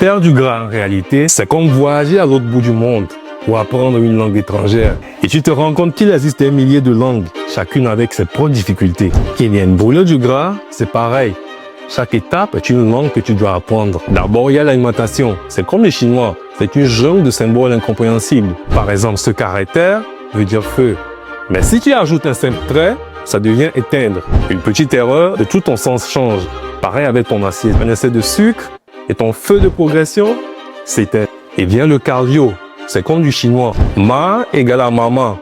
Perdre du gras, en réalité, c'est comme voyager à l'autre bout du monde ou apprendre une langue étrangère. Et tu te rends compte qu'il existe des milliers de langues, chacune avec ses propres difficultés. Qu'il y ait une brûlure du gras, c'est pareil. Chaque étape est une langue que tu dois apprendre. D'abord, il y a l'alimentation. C'est comme les Chinois. C'est une jungle de symboles incompréhensibles. Par exemple, ce caractère veut dire feu. Mais si tu ajoutes un simple trait, ça devient éteindre. Une petite erreur et tout ton sens change. Pareil avec ton assiette. Un excès de sucre et ton feu de progression s'éteint. Et vient le cardio. C'est comme du chinois. Ma égale à maman.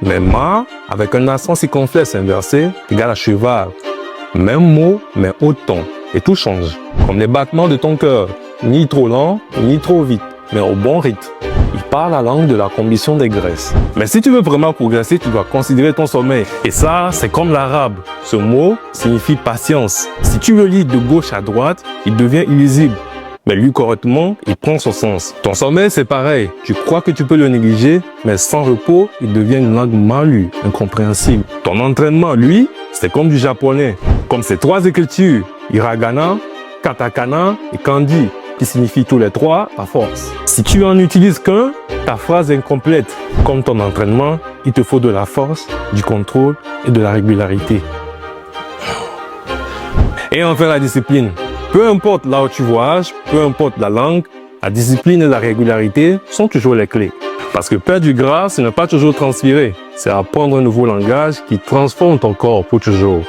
Mais ma, avec un accent circonflexe inversé, égale à cheval. Même mot, mais haut ton. Et tout change. Comme les battements de ton cœur. Ni trop lent, ni trop vite, mais au bon rythme. Il parle la langue de la combustion des graisses. Mais si tu veux vraiment progresser, tu dois considérer ton sommeil. Et ça, c'est comme l'arabe. Ce mot signifie patience. Si tu le lis de gauche à droite, il devient illisible. Mais lu correctement, il prend son sens. Ton sommeil, c'est pareil. Tu crois que tu peux le négliger, mais sans repos, il devient une langue mal lue, incompréhensible. Ton entraînement, lui, c'est comme du japonais. Comme ces trois écritures, hiragana, katakana et kanji, qui signifient tous les trois la force. Si tu en utilises qu'un, ta phrase est incomplète. Comme ton entraînement, il te faut de la force, du contrôle et de la régularité. Et enfin, la discipline. Peu importe là où tu voyages, peu importe la langue, la discipline et la régularité sont toujours les clés. Parce que perdre du gras, ce n'est pas toujours transpirer. C'est apprendre un nouveau langage qui transforme ton corps pour toujours.